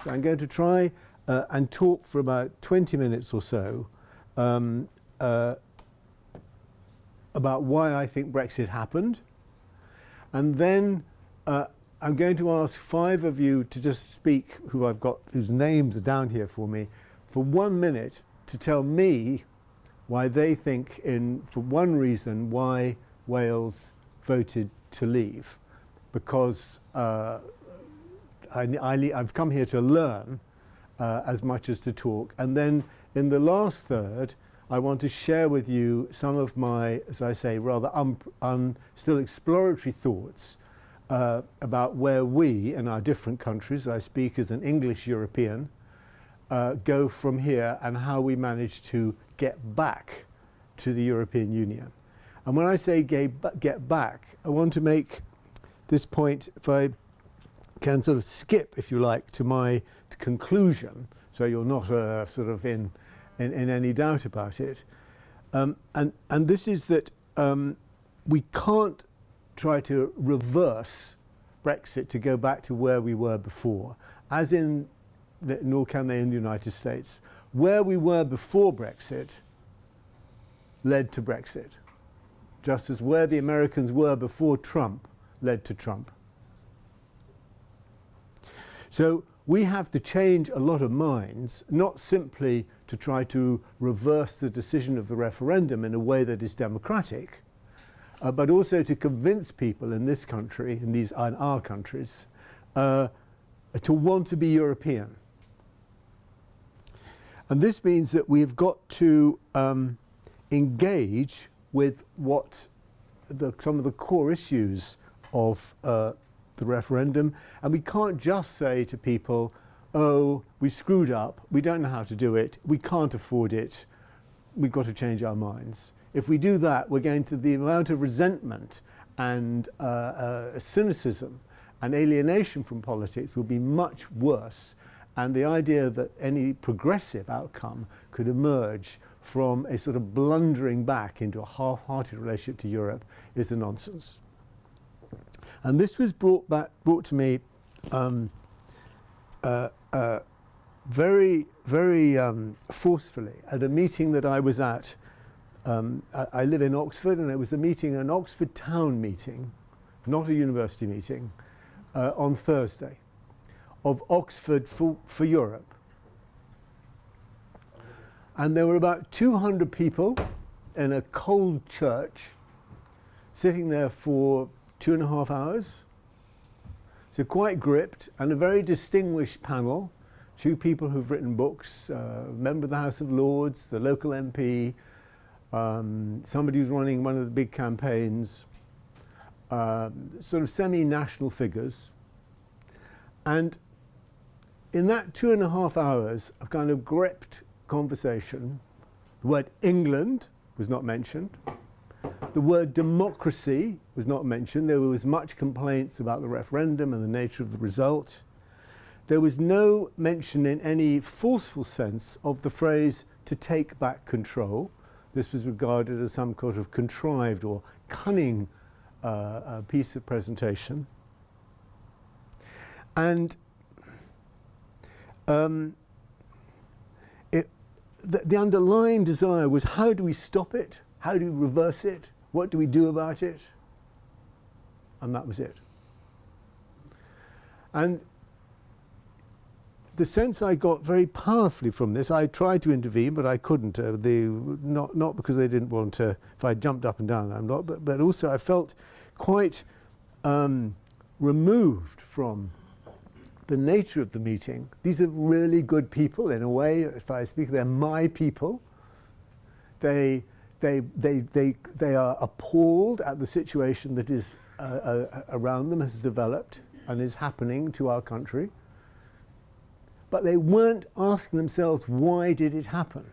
I'm going to try and talk for about 20 minutes or so about why I think Brexit happened. And then I'm going to ask 5 of you to just speak, who I've got, whose names are down here for me, for 1 minute to tell me why they think, for one reason, why Wales voted to leave. Because I've come here to learn as much as to talk. And then in the last third, I want to share with you some of my, as I say, rather still exploratory thoughts about where we, in our different countries, I speak as an English European, go from here and how we manage to get back to the European Union. And when I say get back, I want to make this point, if I can sort of skip, if you like, to my conclusion, so you're not sort of in any doubt about it. And this is that we can't try to reverse Brexit to go back to where we were before, as in, nor can they in the United States. Where we were before Brexit led to Brexit, just as where the Americans were before Trump led to Trump. So we have to change a lot of minds, not simply to try to reverse the decision of the referendum in a way that is democratic, but also to convince people in this country, in our countries, to want to be European. And this means that we've got to engage with what some of the core issues of the referendum, and we can't just say to people, oh, we screwed up, we don't know how to do it, we can't afford it, we've got to change our minds. If we do that, we're going to, the amount of resentment and cynicism and alienation from politics will be much worse, and the idea that any progressive outcome could emerge from a sort of blundering back into a half-hearted relationship to Europe is a nonsense. And this was brought to me very, very forcefully at a meeting that I was at. I live in Oxford, and it was a meeting, an Oxford town meeting, not a university meeting, on Thursday, of Oxford for Europe. And there were about 200 people in a cold church sitting there for 2.5 hours. So quite gripped, and a very distinguished panel. 2 people who've written books, a member of the House of Lords, the local MP, somebody who's running one of the big campaigns, sort of semi-national figures. And in that 2.5 hours of kind of gripped conversation, the word England was not mentioned. The word democracy was not mentioned. There was much complaints about the referendum and the nature of the result. There was no mention in any forceful sense of the phrase to take back control. This was regarded as some kind of contrived or cunning piece of presentation. And the underlying desire was, how do we stop it? How do we reverse it? What do we do about it? And that was it. And the sense I got very powerfully from this, I tried to intervene, but I couldn't. Not because they didn't want to, if I jumped up and down, I'm not, but also I felt quite removed from the nature of the meeting. These are really good people in a way. If I speak, they're my people. They are appalled at the situation that is around them, has developed and is happening to our country. But they weren't asking themselves, why did it happen?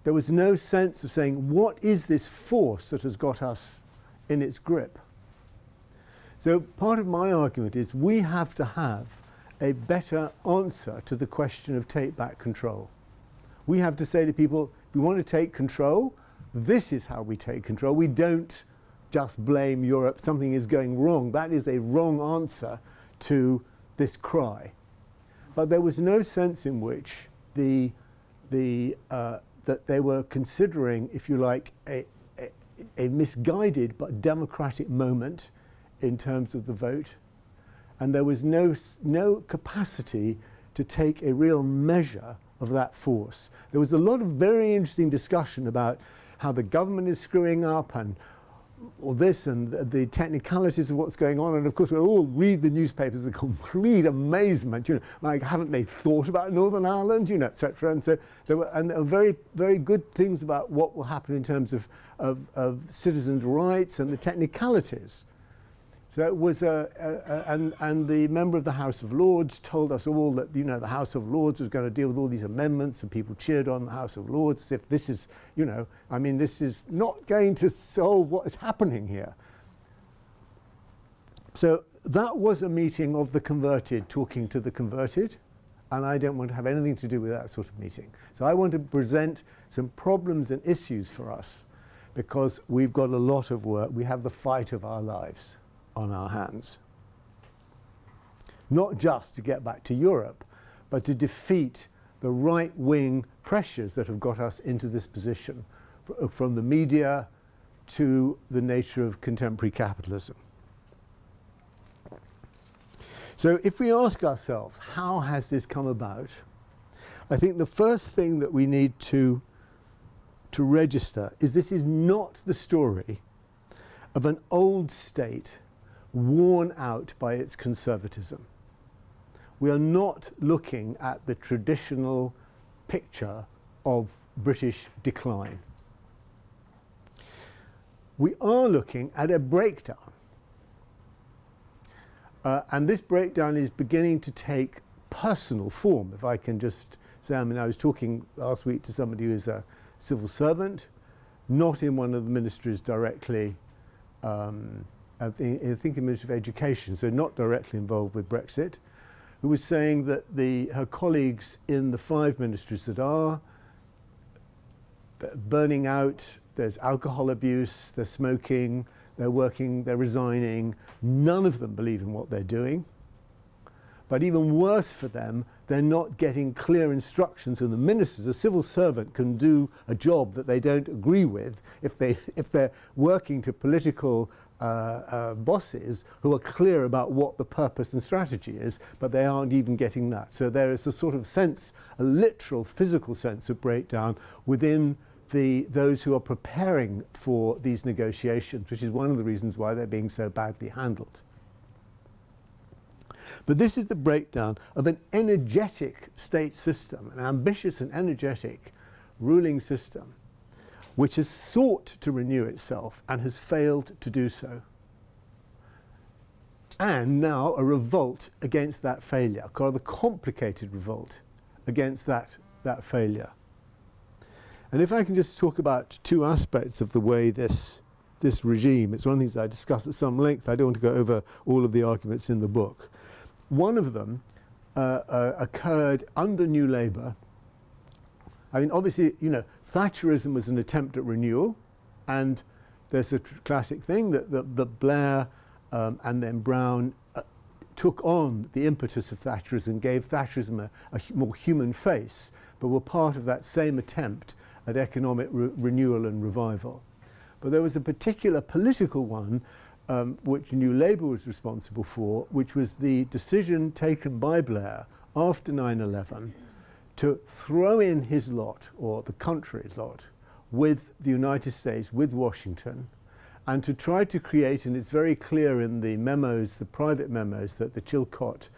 There was no sense of saying, what is this force that has got us in its grip? So part of my argument is we have to have a better answer to the question of take back control. We have to say to people, if we want to take control, this is how we take control. We don't just blame Europe, something is going wrong. That is a wrong answer to this cry. but there was no sense in which that they were considering, if you like, a misguided but democratic moment in terms of the vote, and there was no capacity to take a real measure of that force. There was a lot of very interesting discussion about how the government is screwing up and all this and the technicalities of what's going on, and of course we'll all read the newspapers in complete amazement, you know, like haven't they thought about Northern Ireland, you know, etc. And so there were very, very good things about what will happen in terms of citizens' rights and the technicalities. So it was and the member of the House of Lords told us all that, you know, the House of Lords was going to deal with all these amendments, and people cheered on the House of Lords as if this is, you know, I mean, this is not going to solve what is happening here. So that was a meeting of the converted talking to the converted, and I don't want to have anything to do with that sort of meeting. So I want to present some problems and issues for us, because we've got a lot of work. We have the fight of our lives on our hands. Not just to get back to Europe, but to defeat the right-wing pressures that have got us into this position, from the media to the nature of contemporary capitalism. So if we ask ourselves, how has this come about? I think the first thing that we need to register is this is not the story of an old state worn out by its conservatism. We are not looking at the traditional picture of British decline. We are looking at a breakdown. And this breakdown is beginning to take personal form, if I can just say. I mean, I was talking last week to somebody who is a civil servant, not in one of the ministries directly, I think in Ministry of Education, so not directly involved with Brexit, who was saying that her colleagues in the 5 ministries that are burning out, there's alcohol abuse, they're smoking, they're working, they're resigning, none of them believe in what they're doing. But even worse for them, they're not getting clear instructions from the ministers. A civil servant can do a job that they don't agree with if they're working to political bosses who are clear about what the purpose and strategy is, but they aren't even getting that. So there is a sort of sense, a literal physical sense of breakdown within those who are preparing for these negotiations, which is one of the reasons why they're being so badly handled. But this is the breakdown of an energetic state system, an ambitious and energetic ruling system, which has sought to renew itself and has failed to do so. And now a revolt against that failure, a rather complicated revolt against that failure. And if I can just talk about 2 aspects of the way this regime, it's one of the things I discuss at some length. I don't want to go over all of the arguments in the book. One of them occurred under New Labour. I mean, obviously, you know, Thatcherism was an attempt at renewal, and there's a classic thing that Blair and then Brown took on the impetus of Thatcherism, gave Thatcherism a more human face, but were part of that same attempt at economic renewal and revival. But there was a particular political one which New Labour was responsible for, which was the decision taken by Blair after 9/11 to throw in his lot, or the country's lot, with the United States, with Washington, and to try to create, and it's very clear in the memos, the private memos that the Chilcot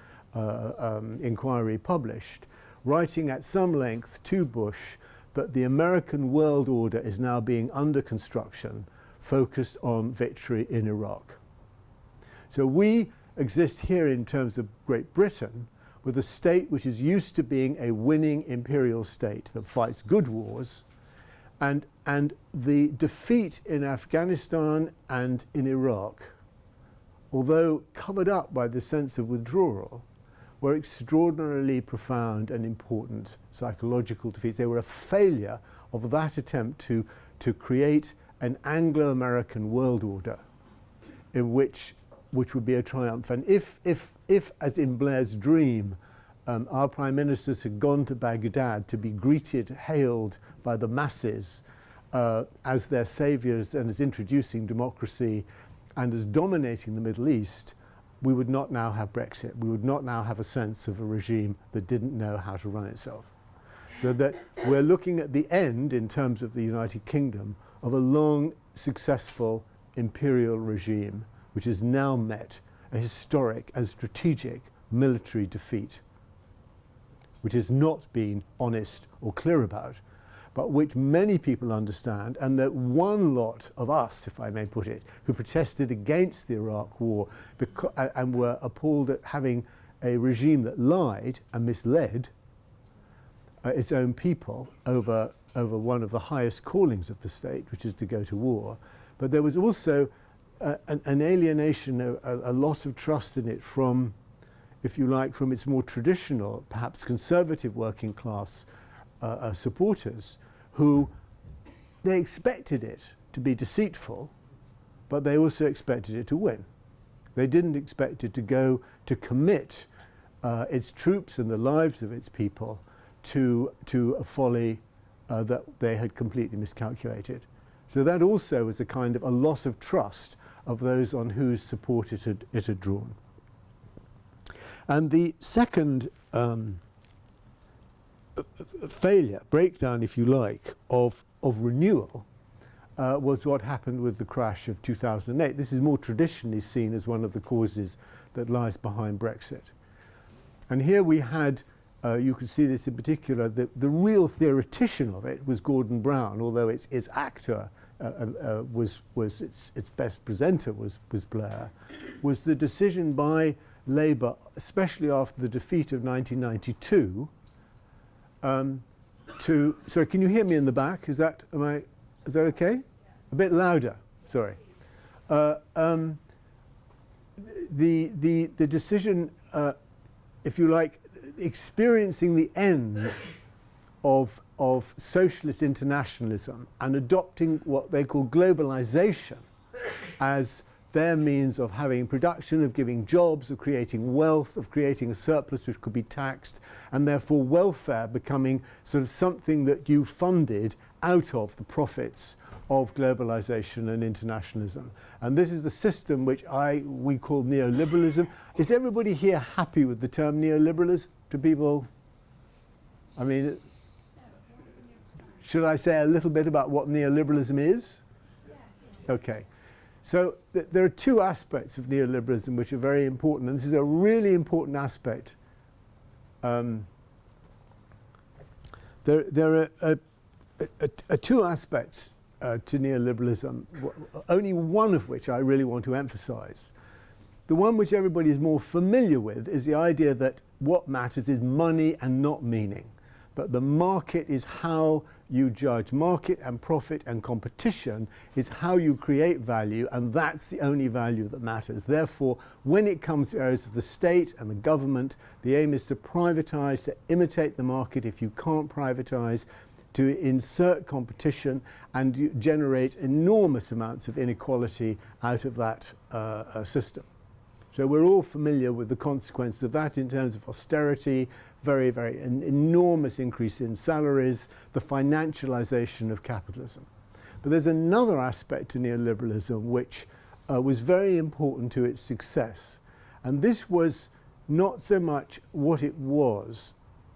inquiry published, writing at some length to Bush that the American world order is now being under construction, focused on victory in Iraq. So we exist here in terms of Great Britain with a state which is used to being a winning imperial state that fights good wars, and the defeat in Afghanistan and in Iraq, although covered up by the sense of withdrawal, were extraordinarily profound and important psychological defeats. They were a failure of that attempt to create an Anglo-American world order in which would be a triumph. And if as in Blair's dream, our prime ministers had gone to Baghdad to be greeted, hailed by the masses as their saviors and as introducing democracy and as dominating the Middle East, we would not now have Brexit. We would not now have a sense of a regime that didn't know how to run itself. So that we're looking at the end, in terms of the United Kingdom, of a long, successful imperial regime which has now met a historic and strategic military defeat, which has not been honest or clear about, but which many people understand, and that one lot of us, if I may put it, who protested against the Iraq war and were appalled at having a regime that lied and misled its own people over one of the highest callings of the state, which is to go to war. But there was also an alienation, a loss of trust in it from, if you like, from its more traditional, perhaps conservative working class supporters, who they expected it to be deceitful, but they also expected it to win. They didn't expect it to go to commit its troops and the lives of its people to a folly that they had completely miscalculated. So that also was a kind of a loss of trust of those on whose support it had drawn. And the second breakdown, if you like, of renewal was what happened with the crash of 2008. This is more traditionally seen as one of the causes that lies behind Brexit. And here we had, you could see this in particular, the real theoretician of it was Gordon Brown, although its actor its best presenter was Blair, was the decision by Labour, especially after the defeat of 1992, sorry, can you hear me in the back? Is that okay? A bit louder, sorry. The decision, if you like, experiencing the end of socialist internationalism and adopting what they call globalization as their means of having production, of giving jobs, of creating wealth, of creating a surplus which could be taxed, and therefore welfare becoming sort of something that you funded out of the profits of globalization and internationalism. And this is the system which we call neoliberalism. Is everybody here happy with the term neoliberalism? Do people, I mean, should I say a little bit about what neoliberalism is? Okay. So there are two aspects of neoliberalism which are very important, and this is a really important aspect. There are two aspects to neoliberalism, only one of which I really want to emphasize. The one which everybody is more familiar with is the idea that what matters is money and not meaning. But the market is how you judge. Market and profit and competition is how you create value, and that's the only value that matters. Therefore, when it comes to areas of the state and the government, the aim is to privatize, to imitate the market if you can't privatize, to insert competition and generate enormous amounts of inequality out of that system. So we're all familiar with the consequences of that in terms of austerity, an enormous increase in salaries, the financialization of capitalism. But there's another aspect to neoliberalism which was very important to its success. And this was not so much what it was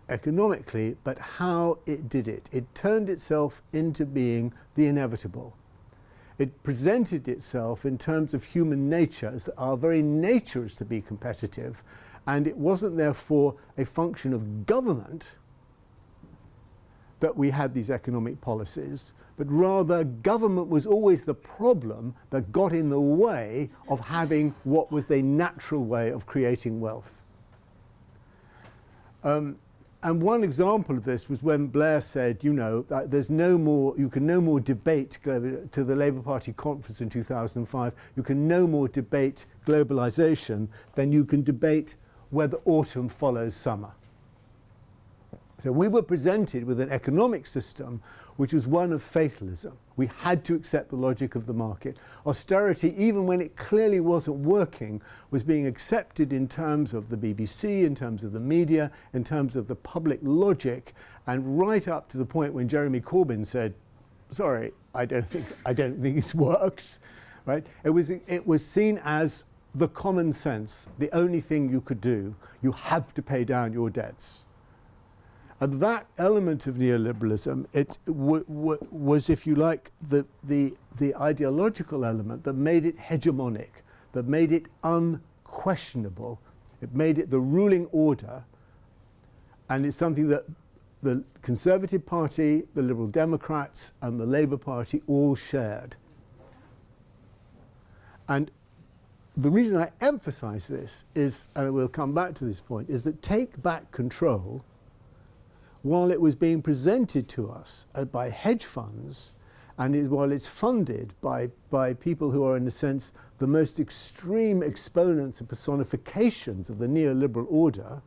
economically, but how it did it. It turned itself into being the inevitable. It presented itself in terms of human nature, as our very nature is to be competitive, and it wasn't therefore a function of government that we had these economic policies, but rather government was always the problem that got in the way of having what was the natural way of creating wealth. And one example of this was when Blair said, you know, that there's no more, you can no more debate to the Labour Party conference in 2005, you can no more debate globalization than you can debate whether autumn follows summer. So we were presented with an economic system which was one of fatalism. We had to accept the logic of the market. Austerity, even when it clearly wasn't working, was being accepted in terms of the BBC, in terms of the media, in terms of the public logic, and right up to the point when Jeremy Corbyn said, sorry, I don't think this works, right? It was seen as the common sense, the only thing you could do. You have to pay down your debts. And that element of neoliberalism, it was, if you like, the ideological element that made it hegemonic, that made it unquestionable. It made it the ruling order, and it's something that the Conservative Party, the Liberal Democrats, and the Labour Party all shared. And the reason I emphasise this is, and we'll come back to this point, is that take back control, while it was being presented to us by hedge funds, and while it's funded by people who are, in a sense, the most extreme exponents and personifications of the neoliberal order,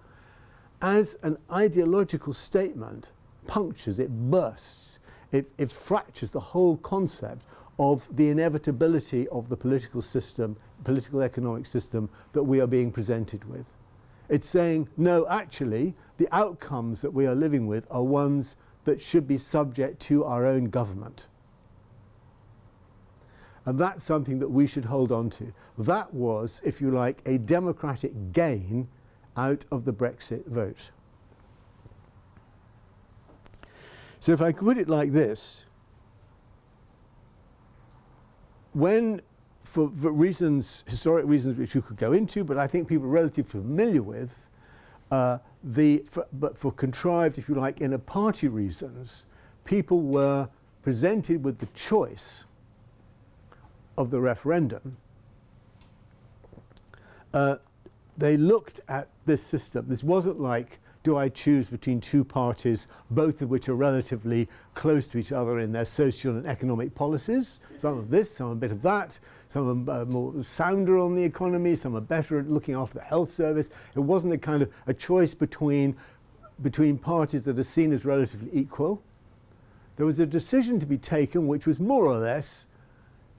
as an ideological statement, punctures, it bursts, it fractures the whole concept of the inevitability of the political system, political economic system that we are being presented with. It's saying, no, actually, the outcomes that we are living with are ones that should be subject to our own government. And that's something that we should hold on to. That was, if you like, a democratic gain out of the Brexit vote. So if I could put it like this, when, for reasons, historic reasons which you could go into, but I think people are relatively familiar with, but for contrived, if you like, inner party reasons, people were presented with the choice of the referendum. They looked at this system. This wasn't like, do I choose between two parties, both of which are relatively close to each other in their social and economic policies? Some of this, some a bit of that. Some are more sounder on the economy, some are better at looking after the health service. It wasn't a kind of a choice between parties that are seen as relatively equal. There was a decision to be taken which was more or less,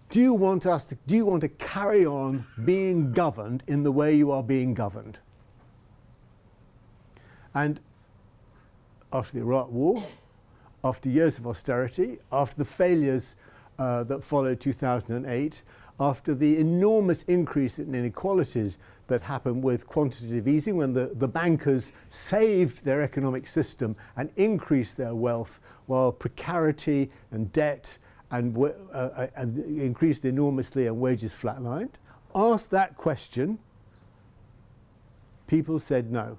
do you want to carry on being governed in the way you are being governed? And after the Iraq War, after years of austerity, after the failures that followed 2008, after the enormous increase in inequalities that happened with quantitative easing, when the bankers saved their economic system and increased their wealth, while precarity and debt and increased enormously and wages flatlined. Asked that question, people said no.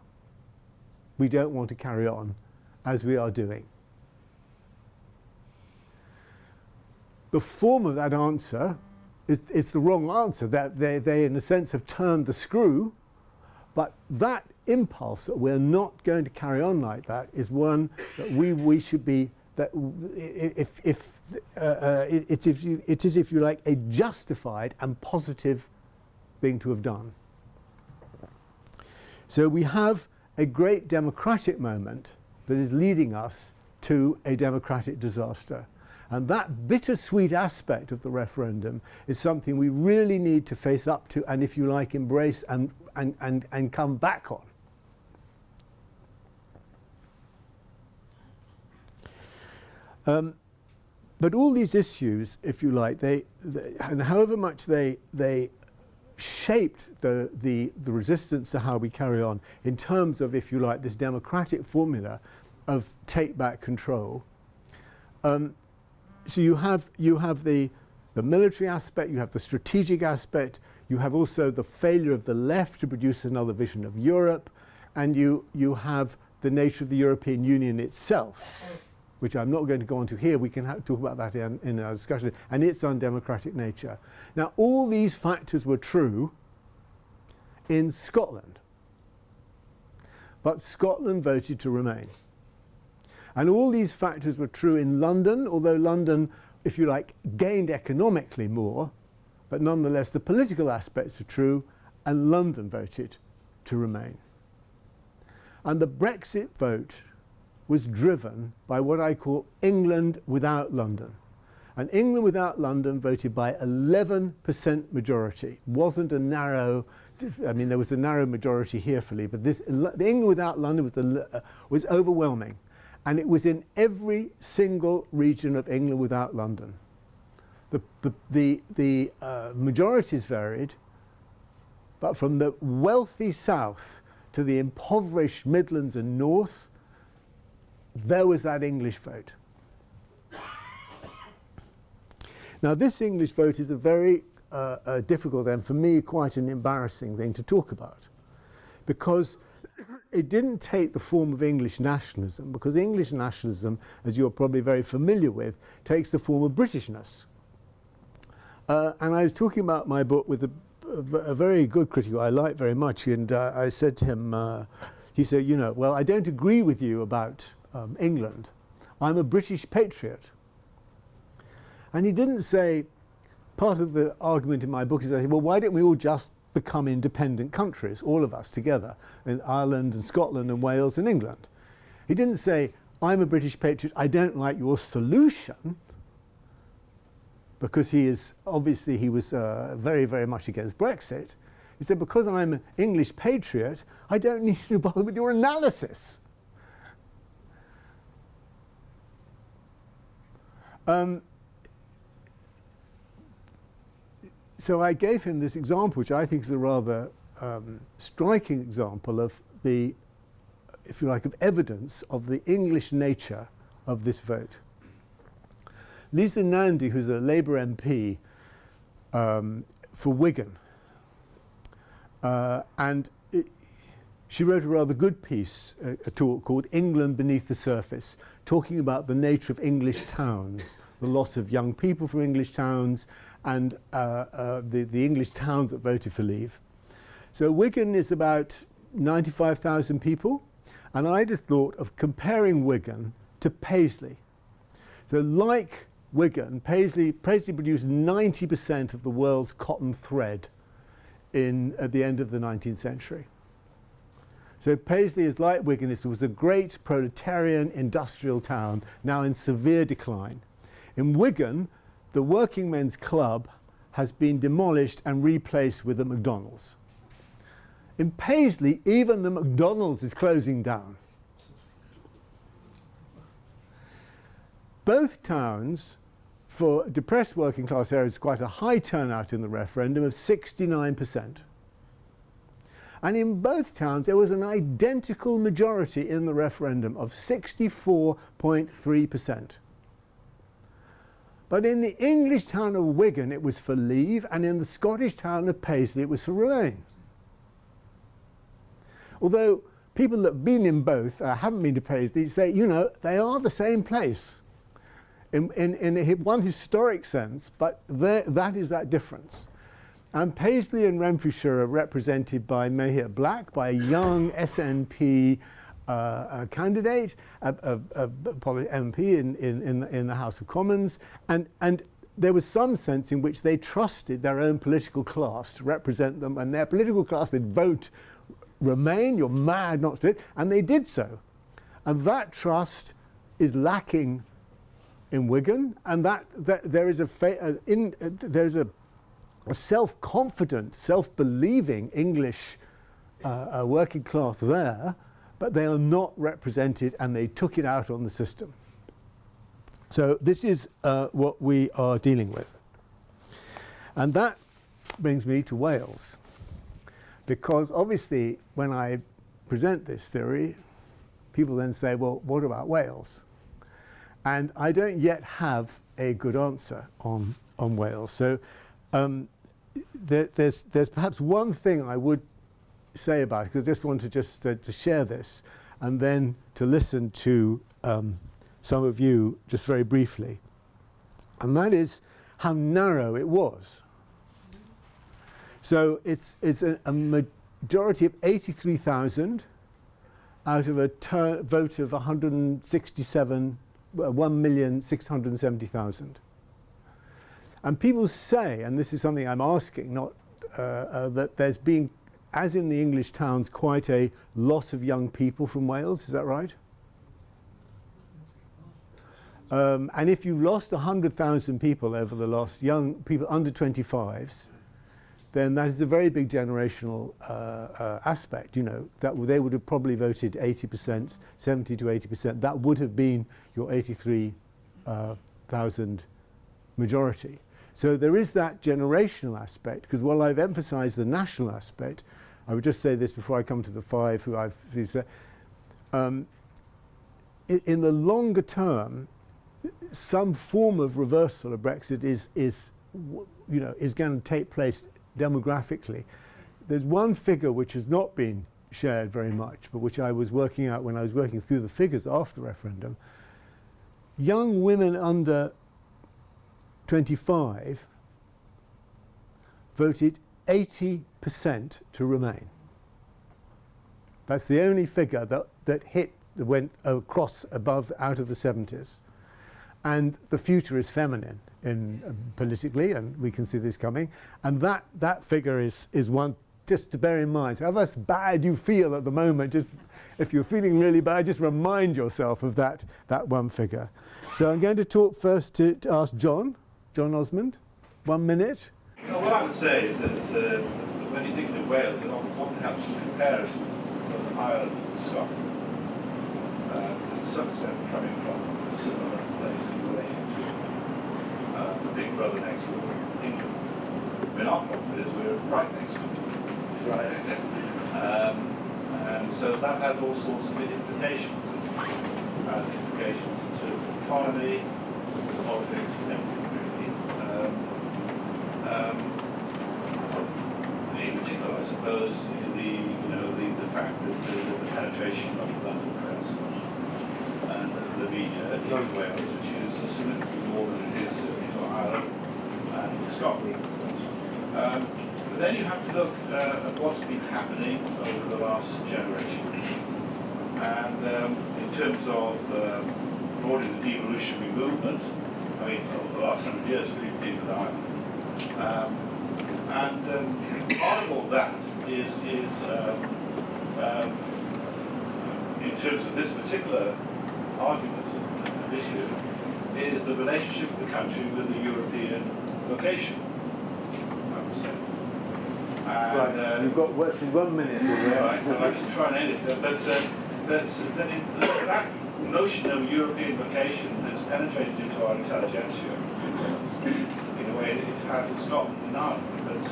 We don't want to carry on as we are doing. The form of that answer is the wrong answer. That they, in a sense, have turned the screw, but that impulse that we're not going to carry on like that is one that we should be. That it is, if you like, a justified and positive thing to have done. So we have a great democratic moment that is leading us to a democratic disaster. And that bittersweet aspect of the referendum is something we really need to face up to and, if you like, embrace and come back on. But all these issues, if you like, and however much they shaped the resistance to how we carry on in terms of, if you like, this democratic formula of take back control. So you have the military aspect, you have the strategic aspect, you have also the failure of the left to produce another vision of Europe, and you have the nature of the European Union itself, which I'm not going to go on to here. We can talk about that in our discussion, and its undemocratic nature. Now, all these factors were true in Scotland, but Scotland voted to remain. And all these factors were true in London, although London, if you like, gained economically more, but nonetheless the political aspects were true, and London voted to remain. And the Brexit vote was driven by what I call England without London. And England without London voted by 11% majority. Wasn't a narrow, I mean, there was a narrow majority here for Leave, but the England without London was overwhelming. And it was in every single region of England without London. The majorities varied, but from the wealthy south to the impoverished Midlands and North, there was that English vote. Now, this English vote is a very difficult and, for me, quite an embarrassing thing to talk about, because it didn't take the form of English nationalism, because English nationalism, as you're probably very familiar with, takes the form of Britishness. And I was talking about my book with a very good critic who I like very much, and I said to him, he said, you know, well, I don't agree with you about England. I'm a British patriot. And he didn't say, part of the argument in my book is, well, why don't we all just become independent countries, all of us together, in Ireland and Scotland and Wales and England? He didn't say, I'm a British patriot, I don't like your solution, because he was very, very much against Brexit. He said, because I'm an English patriot, I don't need to bother with your analysis. So I gave him this example, which I think is a rather striking example of the, if you like, of evidence of the English nature of this vote. Lisa Nandy, who's a Labour MP for Wigan, she wrote a rather good piece, a talk called England Beneath the Surface, talking about the nature of English towns, the loss of young people from English towns, and the English towns that voted for Leave. So Wigan is about 95,000 people, and I just thought of comparing Wigan to Paisley. So like Wigan, Paisley produced 90% of the world's cotton thread at the end of the 19th century. So Paisley is like Wigan. It was a great proletarian industrial town, now in severe decline. In Wigan, the Working Men's Club has been demolished and replaced with a McDonald's. In Paisley, even the McDonald's is closing down. Both towns, for depressed working class areas, quite a high turnout in the referendum of 69%. And in both towns, there was an identical majority in the referendum of 64.3%. But in the English town of Wigan, it was for Leave, and in the Scottish town of Paisley, it was for Remain. Although people that have been in both, haven't been to Paisley, say, you know, they are the same place in one historic sense, but that is that difference. And Paisley and Renfrewshire are represented by Mahir Black, by a young SNP candidate, a MP in the House of Commons, and there was some sense in which they trusted their own political class to represent them, and their political class, they'd vote Remain, you're mad not to do it, and they did so. And that trust is lacking in Wigan, and that there is a self-confident, self-believing English working class there, but they are not represented, and they took it out on the system. So this is what we are dealing with. And that brings me to Wales, because obviously when I present this theory, people then say, well, what about Wales? And I don't yet have a good answer on Wales. So there's perhaps one thing I would say about it, because I just want to share this, and then to listen to some of you just very briefly. And that is how narrow it was. So it's a majority of 83,000 out of a vote of 1,670,000. And people say, and this is something I'm asking, not that there's been, as in the English towns, quite a loss of young people from Wales. Is that right? And if you lost 100,000 people over the last, young people under 25s, then that is a very big generational aspect, you know, that they would have probably voted 80%, 70 to 80%. That would have been your 83,000 majority. So there is that generational aspect, because while I've emphasized the national aspect, I would just say this before I come to the five who I've said, in the longer term, some form of reversal of Brexit is going to take place demographically. There's one figure which has not been shared very much, but which I was working out when I was working through the figures after the referendum. Young women under 25 voted 80% to remain. That's the only figure that went across above, out of the 70s. And the future is feminine politically, and we can see this coming. And that figure is one just to bear in mind. So however bad you feel at the moment, just if you're feeling really bad, just remind yourself of that one figure. So I'm going to talk first to ask John Osmond. 1 minute. Well, what I would say is that when you think of Wales, it often helps to compare us with Ireland and Scotland. To some extent, coming from a similar place in relation to the big brother next door, England. I mean, our problem is we're right next to it. Right. And so that has all sorts of implications. It has implications to the economy, politics, everything really. In particular, I suppose, the fact that the penetration of the London press and the media in Wales, which is significantly more than it is certainly for Ireland and Scotland. But then you have to look at what's been happening over the last generation. And in terms of broadly the devolutionary movement, I mean, over the last 100 years, particularly with Ireland. Part of all that is in terms of this particular argument and issue, is the relationship of the country with the European location, I would say. Right, you've got 1 minute already. Right, well, I'll just try and end it. But that notion of European location has penetrated into our intelligentsia in a way that it has in Scotland and Ireland, but it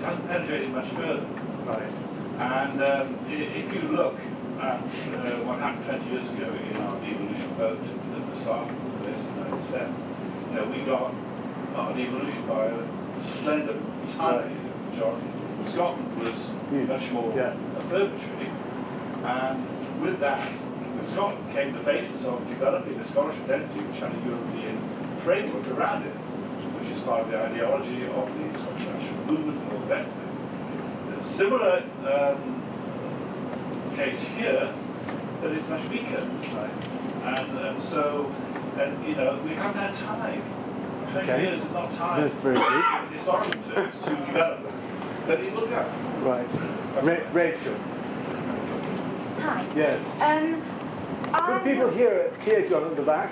hasn't penetrated much further. Right. And if you look at what happened 20 years ago in our devolution vote at the start of this in 1997, we got our devolution by a slender, tiny majority. Scotland was much more affirmatory, and with that, with Scotland came the basis of developing a Scottish identity which had a European framework around it, which is part of the ideology of the Scottish national movement and all the rest of it. There's a similar case here that is much weaker, right? And so we haven't had time. 20 years is not time. That's very good. In historical terms to develop it. But it will go. Right. Rachel. Hi. Yes. Could people hear John at the back?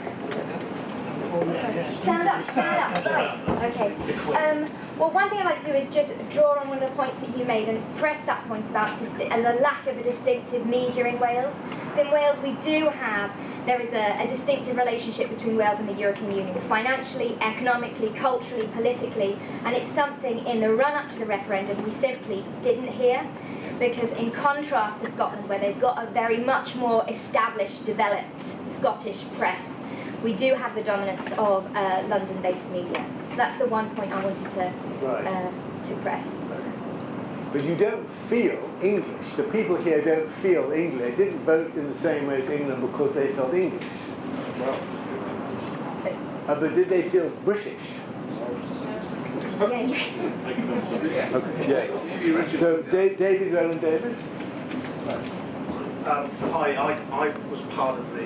Stand up, right. Okay. Well, one thing I'd like to do is just draw on one of the points that you made and press that point about the lack of a distinctive media in Wales. So in Wales there is a distinctive relationship between Wales and the European Union, financially, economically, culturally, politically, and it's something in the run-up to the referendum we simply didn't hear, because in contrast to Scotland, where they've got a very much more established, developed Scottish press, we do have the dominance of London-based media. So that's the one point I wanted to press. But you don't feel English. The people here don't feel English. They didn't vote in the same way as England because they felt English. Well, but did they feel British? Yes. So David Roland Davis. Hi, I was part of the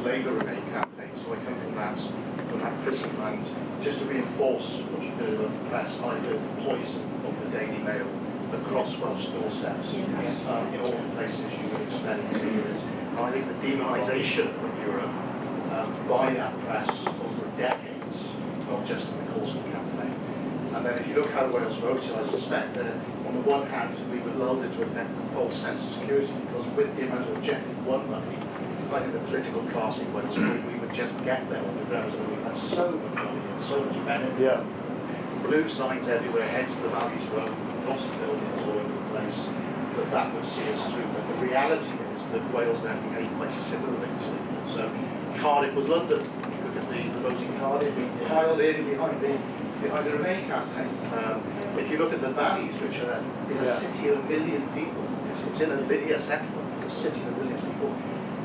Labour Remain campaign, so I come from that prism. And just to reinforce what you heard about the press, I heard the poison of the Daily Mail across Welsh doorsteps in all the places you would expect to hear it. And I think the demonisation of Europe by that press over decades, not just in the course of the campaign. And then if you look how Wales voted, I suspect that on the one hand we were lulled into a false sense of security because with the amount of objective one money, I think the political class in Wales thought we would just get there on the grounds that we had so much money and so much benefit. Yeah. Blue signs everywhere, heads to the values road, lost buildings all over the place, that would see us through. But the reality is that Wales then behaved quite similarly to England. So Cardiff was London. You look at the voting Cardiff, we piled in behind the Remain campaign. If you look at the valleys, which are in a city of 1 million people, it's in a Lydia settlement, it's a city of 1 million people.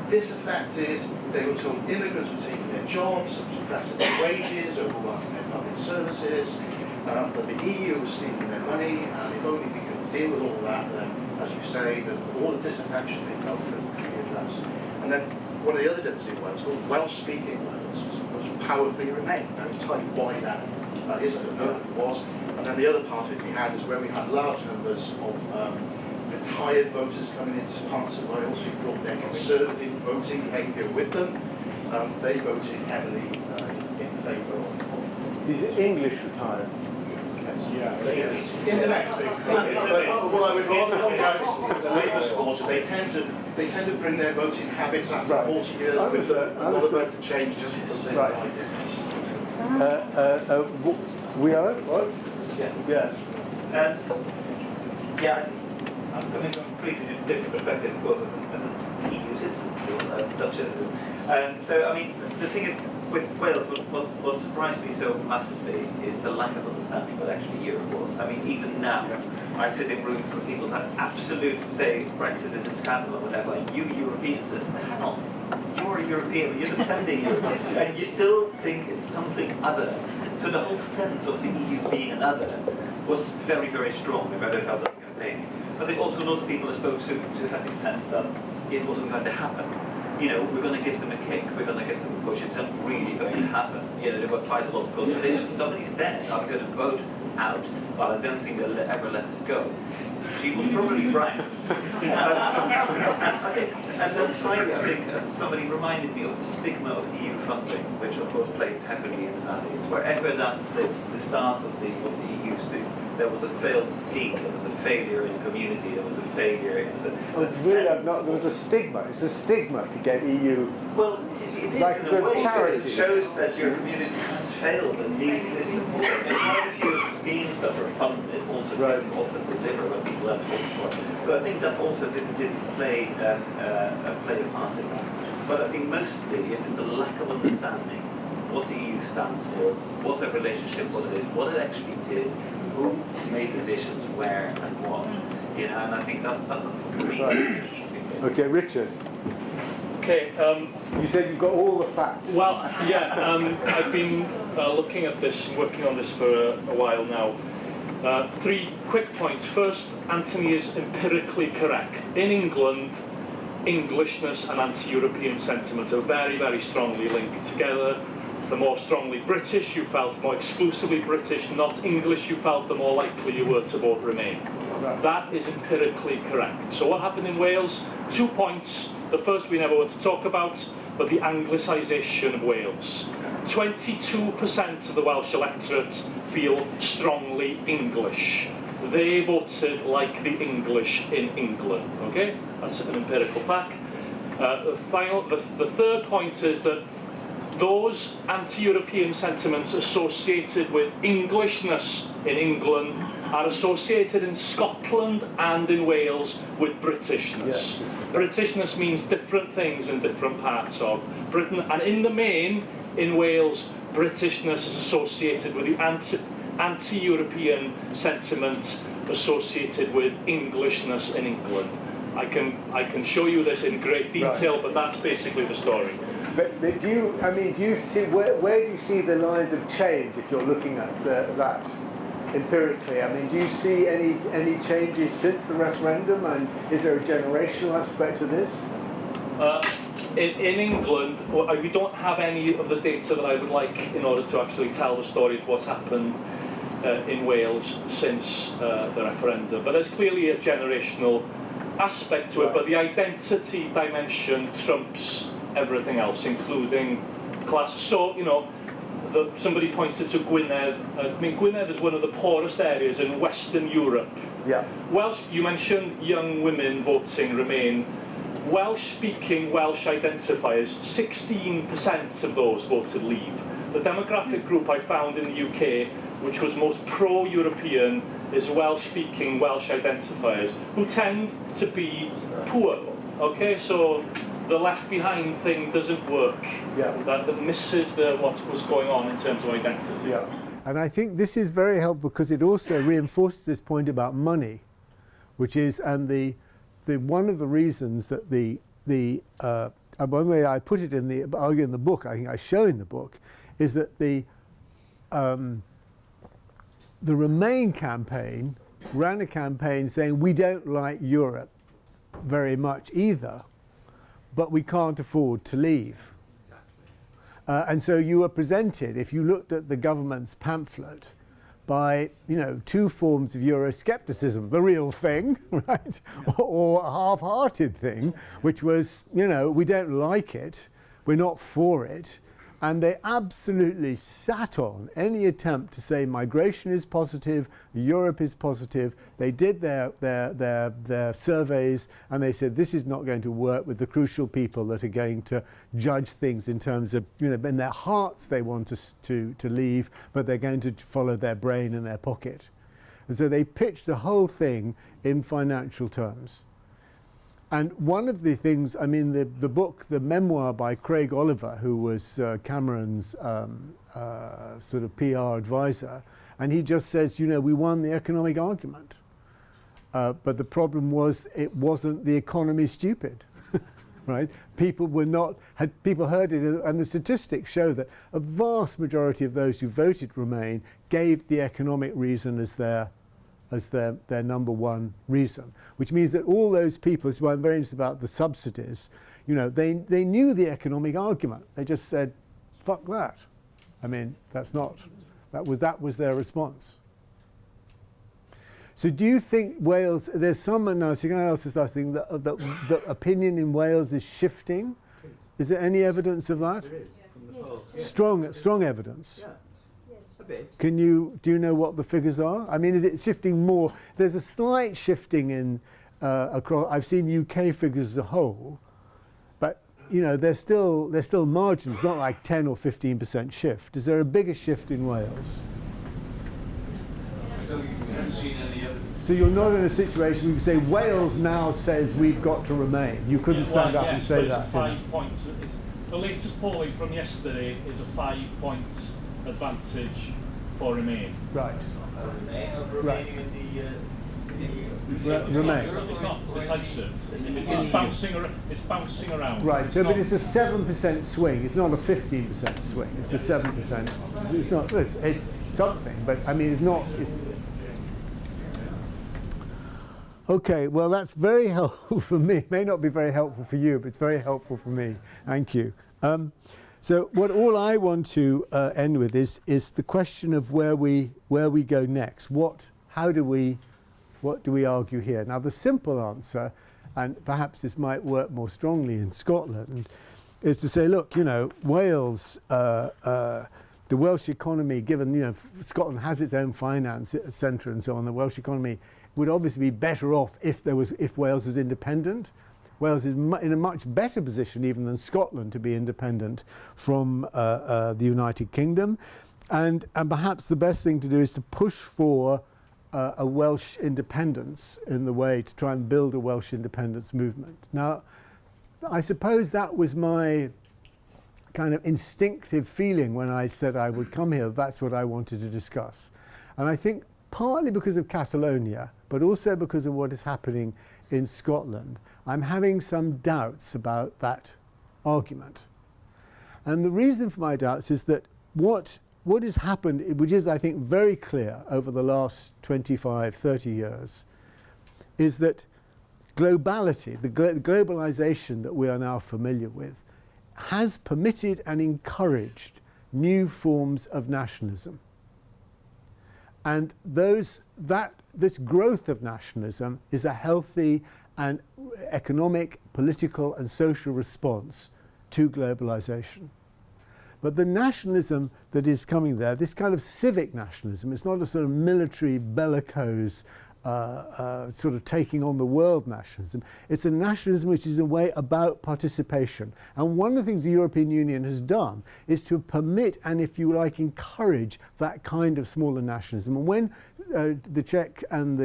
Disaffected, they were told immigrants were taking their jobs, suppressing their wages, overwhelming their public services, that the EU was stealing their money, and if only we could deal with all that, then, as you say, that all the disaffection they felt could be addressed. And then one of the other differences in Wales, Welsh-speaking Wales was powerfully Remain. Now, to tell you why that is, I don't know what it was. And then the other part of it we had is where we had large numbers of retired voters coming into parts of Wales who brought their conservative voting behaviour with them. They voted heavily in favour of. These are English retired. Yeah, in the next thing. But what I would rather point out is the Labour supporters, they tend to bring their voting habits after 40 years with them. I'm not about to change just because they like it. We are? What? Yeah. Yeah, I'm coming from a completely different perspective, of course, as an EU citizen, still, Dutch citizen. So, I mean, the thing is, with Wales, what surprised me so massively is the lack of understanding what actually Europe was. I mean, even now, I sit in rooms with people that absolutely say Brexit is a scandal or whatever, and you Europeans say, hang on, you're a European, you're defending Europe, and you still think it's something other. So the whole sense of the EU being another was very, very strong, no matter how that campaign. I think also a lot of people I spoke to had this sense that it wasn't going to happen. You know, we're going to give them a kick, we're going to give them a push, it's not really going to happen. You know, there were quite a lot of contradictions. Somebody said, I'm going to vote out, but I don't think they'll ever let us go. She was probably right. And then finally, I think somebody reminded me of the stigma of EU funding, which of course played heavily in the valleys. Wherever the stars of the EU stood, there was a failed scheme, there was a failure in the community, there was a failure. There was a stigma. It's a stigma to get EU. Well, it is like in a way, charity. it shows that your community has failed and needs this support. It's not a few schemes that were funded, it also didn't often deliver what people had hoped for. So I think that also didn't play a part in that. But I think mostly it is the lack of understanding what the EU stands for, what the relationship, what it is, what it actually did, who made decisions, where and what. You know, and I think that really. Okay, Richard. Okay. You said you've got all the facts. Well, yeah. I've been looking at this, working on this for a while now. 3 quick points. First, Anthony is empirically correct. In England, Englishness and anti-European sentiment are very, very strongly linked together. The more strongly British you felt, more exclusively British, not English you felt, the more likely you were to vote Remain. Right. That is empirically correct. So what happened in Wales? 2 points. The first we never want to talk about, but the Anglicisation of Wales. 22% of the Welsh electorate feel strongly English. They voted like the English in England. Okay, that's an empirical fact. The third point is that those anti-European sentiments associated with Englishness in England are associated in Scotland and in Wales with Britishness. Yes. Britishness means different things in different parts of Britain, and in the main, in Wales, Britishness is associated with the anti-European sentiment associated with Englishness in England. I can show you this in great detail, right. But that's basically the story. But do you see where do you see the lines of change if you're looking at that empirically? I mean, do you see any changes since the referendum, and is there a generational aspect to this? In England, we don't have any of the data that I would like in order to actually tell the story of what's happened in Wales since the referendum. But there's clearly a generational aspect to it, but the identity dimension trumps everything else, including class. So, you know, somebody pointed to Gwynedd. I mean, Gwynedd is one of the poorest areas in Western Europe. Yeah. Welsh, you mentioned young women voting Remain. Welsh-speaking Welsh identifiers, 16% of those voted Leave. The demographic group I found in the UK, which was most pro-European, is Welsh-speaking Welsh identifiers, who tend to be poor. Okay, so the left behind thing doesn't work. Yeah. That misses what was going on in terms of identity. Yeah. And I think this is very helpful because it also reinforces this point about money, which is, and the one of the reasons that one way I put it in the book, I think I show in the book, is that the Remain campaign ran a campaign saying we don't like Europe very much either, but we can't afford to leave. And so you were presented, if you looked at the government's pamphlet, by, you know, two forms of Euroscepticism, the real thing, right, or a half-hearted thing, which was, you know, we don't like it, we're not for it, and they absolutely sat on any attempt to say migration is positive, Europe is positive. They did their surveys, and they said this is not going to work with the crucial people that are going to judge things in terms of, you know, in their hearts they want us to leave, but they're going to follow their brain and their pocket. And so they pitched the whole thing in financial terms. And one of the things, I mean, the book, the memoir by Craig Oliver, who was Cameron's sort of PR advisor, and he just says, you know, we won the economic argument. But the problem was it wasn't the economy stupid, right? People heard it, and the statistics show that a vast majority of those who voted Remain gave the economic reason as their number one reason, which means that all those people, so I'm very interested about the subsidies, you know, they knew the economic argument. They just said, fuck that. I mean, that was their response. So do you think Wales, there's some analysis I think that the opinion in Wales is shifting? Is there any evidence of that? There is. Yes. Strong evidence. Yeah. A bit. Do you know what the figures are? I mean, is it shifting more? There's a slight shifting in across. I've seen UK figures as a whole, but you know, there's still margins, not like 10 or 15% shift. Is there a bigger shift in Wales? We haven't seen any evidence. So you're not in a situation where you say Wales now says we've got to remain. You couldn't stand up and say that. It's 5 points. The latest polling from yesterday is a 5 points advantage for Remain. Right. Remain over Right. remaining in Remain. It's not decisive. It's bouncing around. Right. So, but it's a 7% swing. It's not a 15% swing. It's a 7%. It's not. It's something, but I mean, it's not. Okay. Well, that's very helpful for me. It may not be very helpful for you, but it's very helpful for me. Thank you. So all I want to end with is the question of where we go next. What do we argue here? Now the simple answer, and perhaps this might work more strongly in Scotland, is to say, look, you know, Wales, the Welsh economy, given, you know, Scotland has its own finance centre and so on, the Welsh economy would obviously be better off if Wales was independent. Wales is in a much better position even than Scotland to be independent from the United Kingdom. And perhaps the best thing to do is to push for a Welsh independence in the way to try and build a Welsh independence movement. Now, I suppose that was my kind of instinctive feeling when I said I would come here. That's what I wanted to discuss. And I think partly because of Catalonia, but also because of what is happening in Scotland, I'm having some doubts about that argument. And the reason for my doubts is that what has happened, which is I think very clear over the last 25, 30 years, is that globality, the globalization that we are now familiar with, has permitted and encouraged new forms of nationalism. And this growth of nationalism is a healthy and economic, political and social response to globalization. But the nationalism that is coming there, this kind of civic nationalism, it's not a sort of military, bellicose, sort of taking on the world nationalism. It's a nationalism which is in a way about participation. And one of the things the European Union has done is to permit and, if you like, encourage that kind of smaller nationalism. And when the Czechs and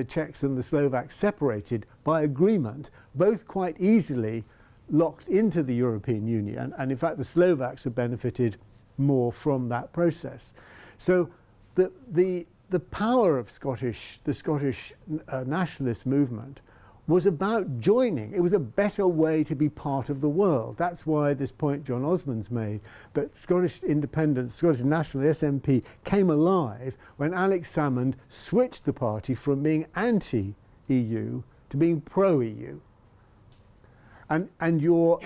the Slovaks separated by agreement, both quite easily locked into the European Union, and in fact the Slovaks have benefited more from that process. So the power of the Scottish nationalist movement was about joining. It was a better way to be part of the world. That's why this point John Osmond's made, that Scottish independence, Scottish National, the SNP, came alive when Alex Salmond switched the party from being anti-EU to being pro-EU. And your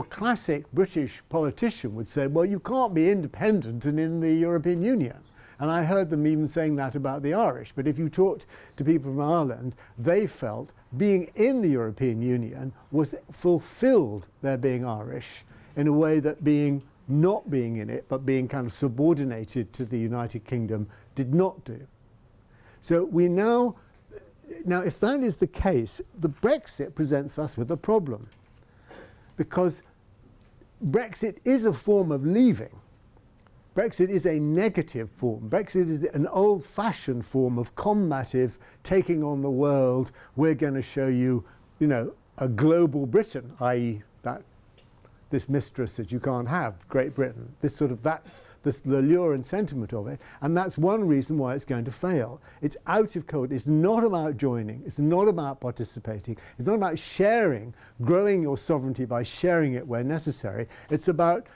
classic British politician would say, well, you can't be independent and in the European Union. And I heard them even saying that about the Irish. But if you talked to people from Ireland, they felt being in the European Union was fulfilled their being Irish in a way that not being in it, but being kind of subordinated to the United Kingdom did not do. So we now if that is the case, the Brexit presents us with a problem. Because Brexit is a form of leaving. Brexit is a negative form. Brexit is an old-fashioned form of combative taking on the world. We're going to show you, a global Britain, i.e. this mistress that you can't have, Great Britain. That's the lure and sentiment of it. And that's one reason why it's going to fail. It's out of code. It's not about joining. It's not about participating. It's not about sharing, growing your sovereignty by sharing it where necessary. It's about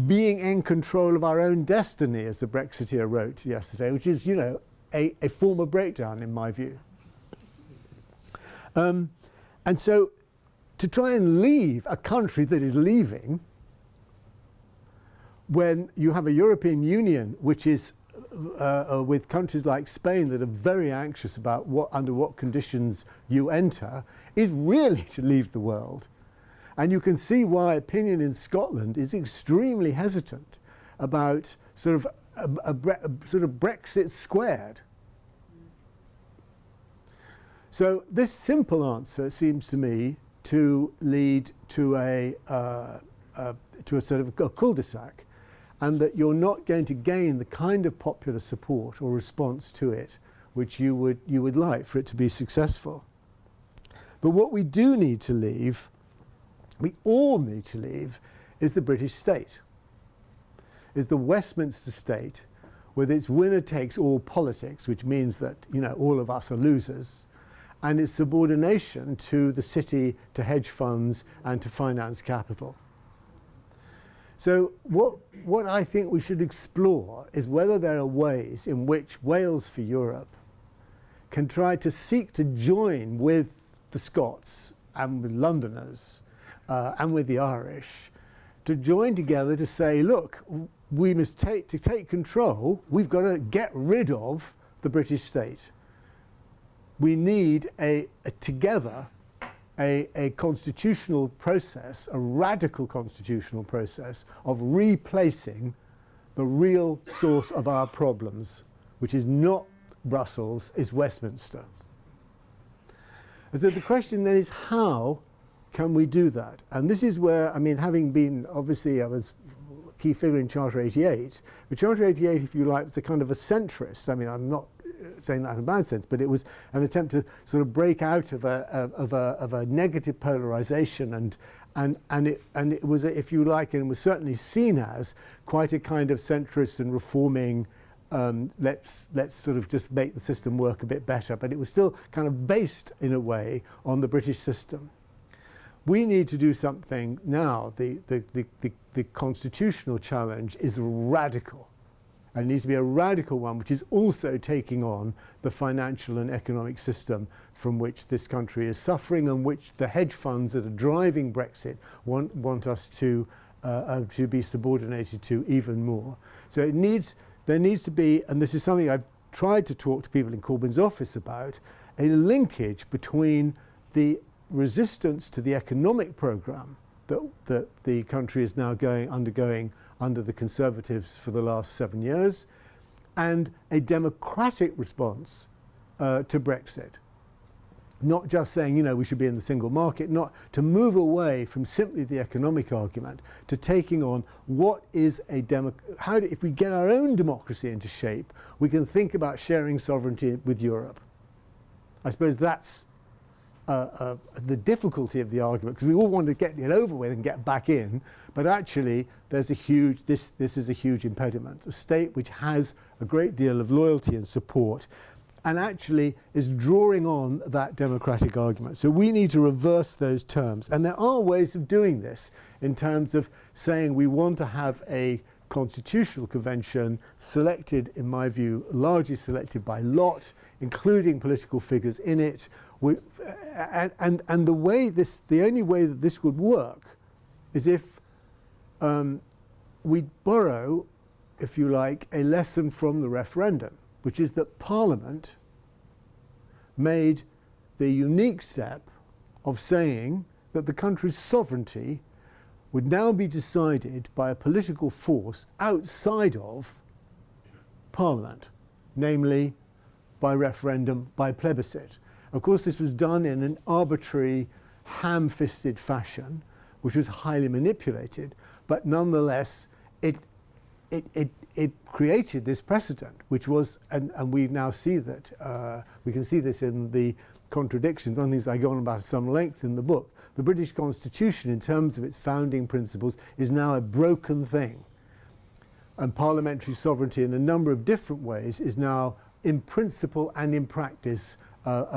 being in control of our own destiny, as the Brexiteer wrote yesterday, which is, a form of breakdown in my view. And so to try and leave a country that is leaving, when you have a European Union which is with countries like Spain that are very anxious about under what conditions you enter, is really to leave the world. And you can see why opinion in Scotland is extremely hesitant about sort of Brexit squared. So this simple answer seems to me to lead to a sort of a cul-de-sac, and that you're not going to gain the kind of popular support or response to it which you would like for it to be successful. But what we do need to leave, we all need to leave, is the British state, is the Westminster state with its winner-takes-all politics, which means that all of us are losers, and its subordination to the city, to hedge funds, and to finance capital. So what I think we should explore is whether there are ways in which Wales for Europe can try to seek to join with the Scots and with Londoners and with the Irish, to join together to say, look, we must take control, we've got to get rid of the British state. We need together a constitutional process, a radical constitutional process of replacing the real source of our problems, which is not Brussels, is Westminster. And so the question then is, how can we do that? And this is where, having been, obviously I was a key figure in Charter 88, but Charter 88, if you like, was a kind of a centrist. I'm not saying that in a bad sense, but it was an attempt to sort of break out of a negative polarization, and it was, if you like, and was certainly seen as quite a kind of centrist and reforming. Let's sort of just make the system work a bit better, but it was still kind of based in a way on the British system. We need to do something now. The constitutional challenge is radical. And it needs to be a radical one, which is also taking on the financial and economic system from which this country is suffering, and which the hedge funds that are driving Brexit want us to be subordinated to even more. So there needs to be, and this is something I've tried to talk to people in Corbyn's office about, a linkage between the resistance to the economic programme that the country is now undergoing under the Conservatives for the last 7 years, and a democratic response to Brexit. Not just saying, you know, we should be in the single market, not to move away from simply the economic argument to taking on what is if we get our own democracy into shape, we can think about sharing sovereignty with Europe. I suppose that's the difficulty of the argument, because we all want to get it over with and get back in, but actually there's a huge, this is a huge impediment. A state which has a great deal of loyalty and support and actually is drawing on that democratic argument. So we need to reverse those terms. And there are ways of doing this in terms of saying we want to have a constitutional convention selected, in my view, largely selected by lot, including political figures in it. And the only way that this would work is if we borrow, if you like, a lesson from the referendum, which is that Parliament made the unique step of saying that the country's sovereignty would now be decided by a political force outside of Parliament, namely by referendum, by plebiscite. Of course, this was done in an arbitrary, ham-fisted fashion, which was highly manipulated, but nonetheless, it created this precedent, which was, and we now see that, we can see this in the contradictions. One of the things I go on about at some length in the book. The British Constitution, in terms of its founding principles, is now a broken thing. And parliamentary sovereignty in a number of different ways is now, in principle and in practice,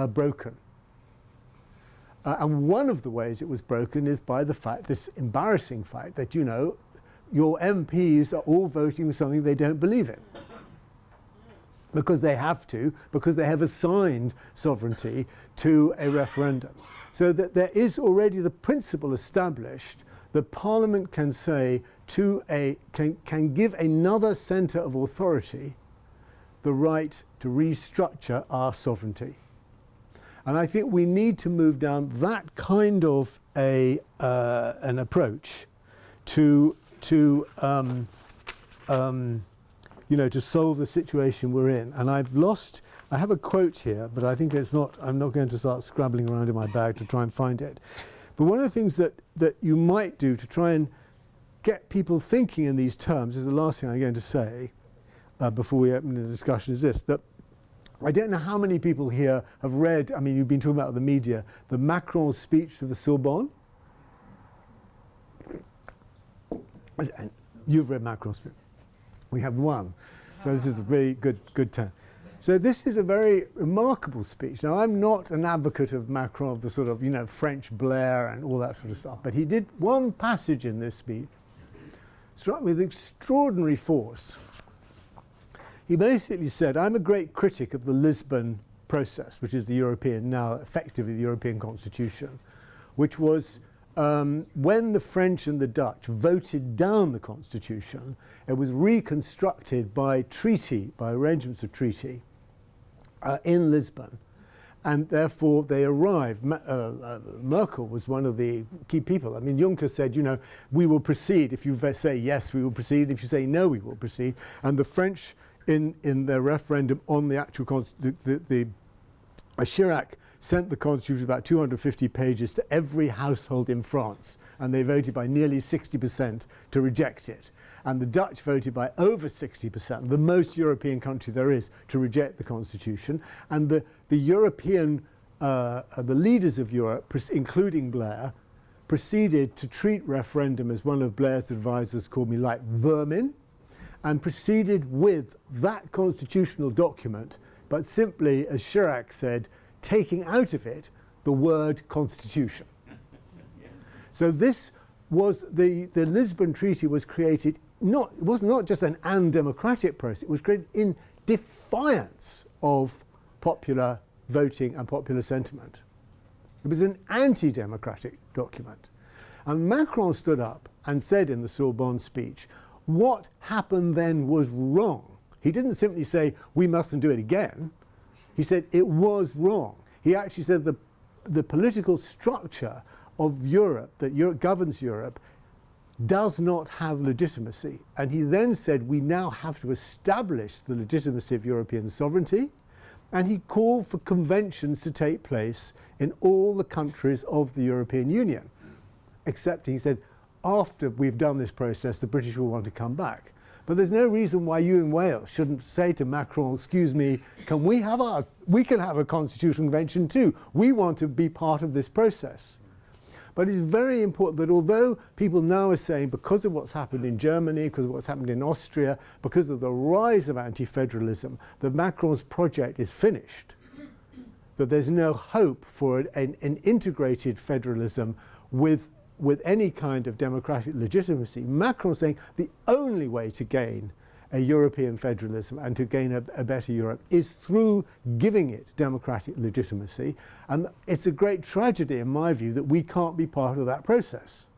broken. And one of the ways it was broken is by the fact, this embarrassing fact, that, you know, your MPs are all voting for something they don't believe in. Because they have to, because they have assigned sovereignty to a referendum. So that there is already the principle established that Parliament can say to can give another centre of authority the right to restructure our sovereignty. And I think we need to move down that kind of an approach to solve the situation we're in. And I have a quote here, but I think I'm not going to start scrabbling around in my bag to try and find it. But one of the things that you might do to try and get people thinking in these terms is the last thing I'm going to say before we open the discussion is this, that I don't know how many people here have read, I mean, you've been talking about the media, the Macron speech to the Sorbonne. And you've read Macron's speech. We have one. So this is a very good term. So this is a very remarkable speech. Now, I'm not an advocate of Macron, of the sort of, you know, French Blair and all that sort of stuff, but he did one passage in this speech, struck me with extraordinary force. He basically said, I'm a great critic of the Lisbon process, which is the European, now effectively the European Constitution, which was when the French and the Dutch voted down the Constitution, it was reconstructed by treaty, by arrangements of treaty in Lisbon. And therefore they arrived. Merkel was one of the key people. I mean, Juncker said, you know, we will proceed. If you say yes, we will proceed. If you say no, we will proceed. And the French, in their referendum on the actual Constitution, Chirac sent the Constitution about 250 pages to every household in France, and they voted by nearly 60% to reject it. And the Dutch voted by over 60%, the most European country there is, to reject the Constitution. And the European, the leaders of Europe, including Blair, proceeded to treat referendum, as one of Blair's advisors called me, like vermin, and proceeded with that constitutional document, but simply, as Chirac said, taking out of it the word constitution. So this was the Lisbon Treaty was created it was not just an undemocratic process, it was created in defiance of popular voting and popular sentiment. It was an anti-democratic document. And Macron stood up and said in the Sorbonne speech, what happened then was wrong. He didn't simply say, we mustn't do it again. He said it was wrong. He actually said the political structure of Europe, that Europe governs Europe, does not have legitimacy. And he then said, we now have to establish the legitimacy of European sovereignty. And he called for conventions to take place in all the countries of the European Union. Except, he said, after we've done this process, the British will want to come back. But there's no reason why you in Wales shouldn't say to Macron, excuse me, we can have a constitutional convention too. We want to be part of this process. But it's very important that although people now are saying, because of what's happened in Germany, because of what's happened in Austria, because of the rise of anti-federalism, that Macron's project is finished, that there's no hope for an integrated federalism with any kind of democratic legitimacy. Macron's saying the only way to gain a European federalism and to gain a better Europe is through giving it democratic legitimacy. And it's a great tragedy, in my view, that we can't be part of that process.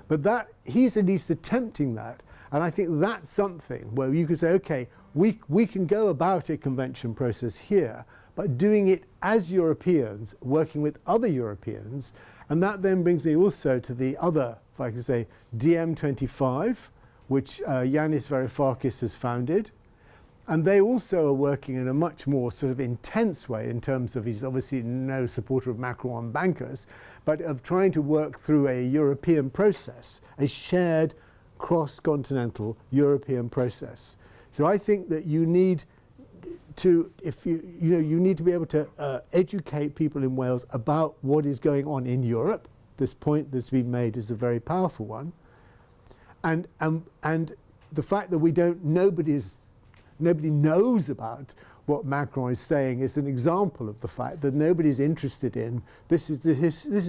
But that, he's at least attempting that. And I think that's something where you could say, okay, we can go about a convention process here, but doing it as Europeans, working with other Europeans. And that then brings me also to the other, if I can say, DM25, which Yanis Varoufakis has founded. And they also are working in a much more sort of intense way in terms of, he's obviously no supporter of Macron on bankers, but of trying to work through a European process, a shared cross-continental European process. So I think that you need to, you need to be able to educate people in Wales about what is going on in Europe. This point that's been made is a very powerful one. And the fact that nobody knows about what Macron is saying is an example of the fact that nobody's interested in. This is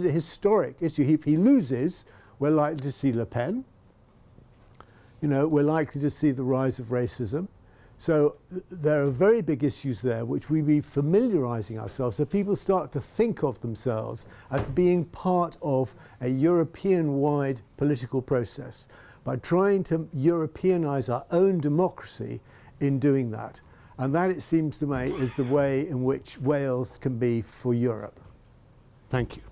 a historic issue. If he loses, we're likely to see Le Pen. We're likely to see the rise of racism. So there are very big issues there which we be familiarising ourselves, so people start to think of themselves as being part of a European-wide political process by trying to Europeanise our own democracy in doing that. And that, it seems to me, is the way in which Wales can be for Europe. Thank you.